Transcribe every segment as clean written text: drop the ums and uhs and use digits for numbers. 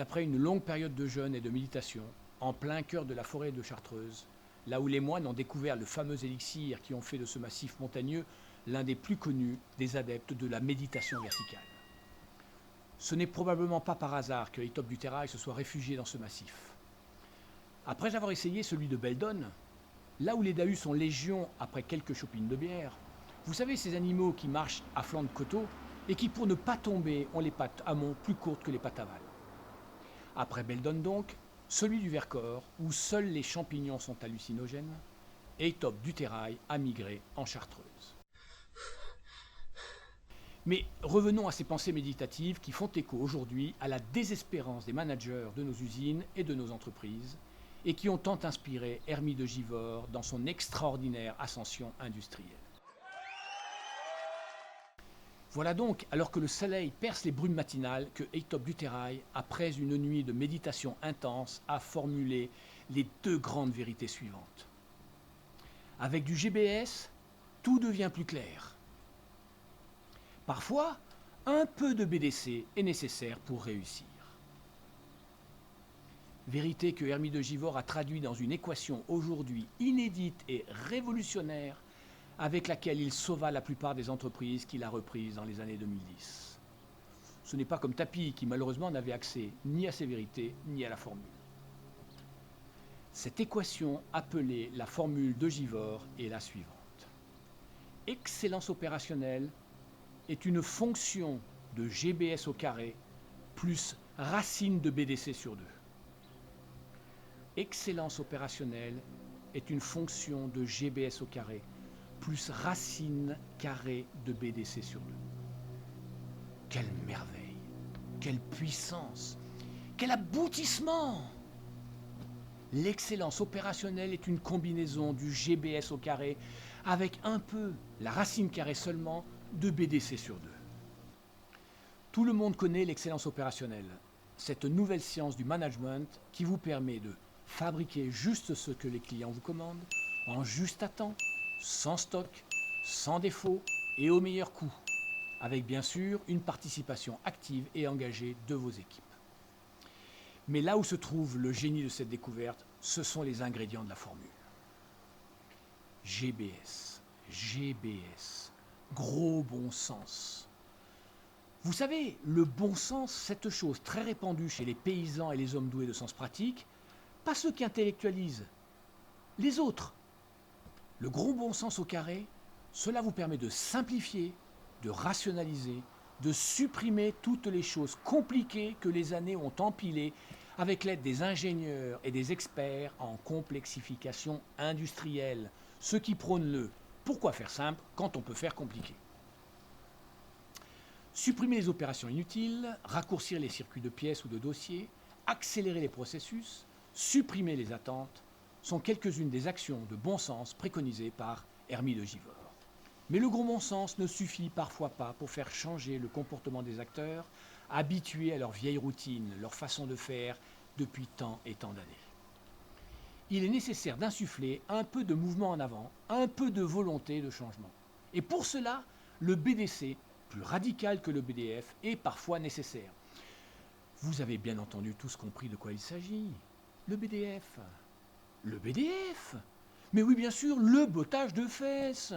après une longue période de jeûne et de méditation, en plein cœur de la forêt de Chartreuse, là où les moines ont découvert le fameux élixir qui ont fait de ce massif montagneux l'un des plus connus des adeptes de la méditation verticale. Ce n'est probablement pas par hasard que Eytope du Terrail se soit réfugié dans ce massif. Après avoir essayé celui de Beldon, là où les Dahus sont légion après quelques chopines de bière, vous savez ces animaux qui marchent à flanc de coteau et qui pour ne pas tomber ont les pattes amont plus courtes que les pattes aval. Après Beldon donc, celui du Vercors, où seuls les champignons sont hallucinogènes, Eytope du Terrail a migré en Chartreuse. Mais revenons à ces pensées méditatives qui font écho aujourd'hui à la désespérance des managers de nos usines et de nos entreprises et qui ont tant inspiré Hermie de Givors dans son extraordinaire ascension industrielle. Voilà donc, alors que le soleil perce les brumes matinales, que Eytope du Terrail, après une nuit de méditation intense, a formulé les deux grandes vérités suivantes. Avec du GBS, tout devient plus clair. Parfois, un peu de BDC est nécessaire pour réussir. Vérité que Hermie de Givors a traduit dans une équation aujourd'hui inédite et révolutionnaire avec laquelle il sauva la plupart des entreprises qu'il a reprises dans les années 2010. Ce n'est pas comme Tapi qui malheureusement n'avait accès ni à ces vérités ni à la formule. Cette équation appelée la formule de Givors est la suivante. Excellence opérationnelle est une fonction de GBS au carré plus racine de BDC sur 2. Excellence opérationnelle est une fonction de GBS au carré plus racine carrée de BDC sur 2. Quelle merveille, quelle puissance, quel aboutissement! L'excellence opérationnelle est une combinaison du GBS au carré avec un peu, la racine carrée seulement, de BDC sur 2. Tout le monde connaît l'excellence opérationnelle, cette nouvelle science du management qui vous permet de fabriquer juste ce que les clients vous commandent, en juste temps, sans stock, sans défaut et au meilleur coût, avec bien sûr une participation active et engagée de vos équipes. Mais là où se trouve le génie de cette découverte, ce sont les ingrédients de la formule. GBS, GBS, gros bon sens. Vous savez, le bon sens, cette chose très répandue chez les paysans et les hommes doués de sens pratique, pas ceux qui intellectualisent, les autres. Le gros bon sens au carré, cela vous permet de simplifier, de rationaliser, de supprimer toutes les choses compliquées que les années ont empilées avec l'aide des ingénieurs et des experts en complexification industrielle, ceux qui prônent le « pourquoi faire simple quand on peut faire compliqué ». Supprimer les opérations inutiles, raccourcir les circuits de pièces ou de dossiers, accélérer les processus, supprimer les attentes, sont quelques-unes des actions de bon sens préconisées par Hermie de Givors. Mais le gros bon sens ne suffit parfois pas pour faire changer le comportement des acteurs, habitués à leur vieille routine, leur façon de faire depuis tant et tant d'années. Il est nécessaire d'insuffler un peu de mouvement en avant, un peu de volonté de changement. Et pour cela, le BDC, plus radical que le BDF, est parfois nécessaire. Vous avez bien entendu tous compris de quoi il s'agit. Le BDF. Le BDF. Mais oui, bien sûr, le bottage de fesses.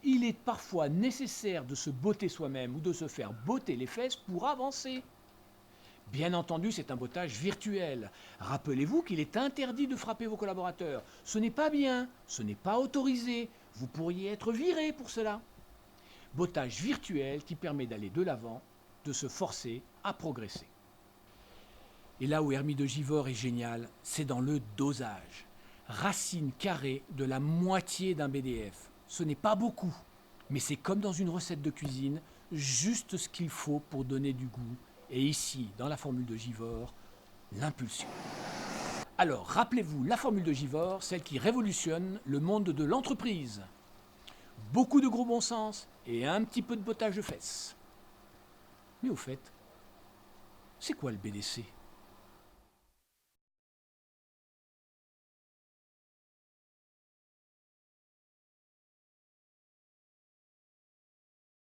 Il est parfois nécessaire de se botter soi-même ou de se faire botter les fesses pour avancer. Bien entendu, c'est un bottage virtuel. Rappelez-vous qu'il est interdit de frapper vos collaborateurs. Ce n'est pas bien, ce n'est pas autorisé. Vous pourriez être viré pour cela. Bottage virtuel qui permet d'aller de l'avant, de se forcer à progresser. Et là où Hermie de Givors est génial, c'est dans le dosage. Racine carrée de la moitié d'un BDF. Ce n'est pas beaucoup, mais c'est comme dans une recette de cuisine, juste ce qu'il faut pour donner du goût. Et ici, dans la formule de Givors, l'impulsion. Alors, rappelez-vous la formule de Givors, celle qui révolutionne le monde de l'entreprise. Beaucoup de gros bon sens et un petit peu de bottage de fesses. Mais au fait, c'est quoi le BDC ?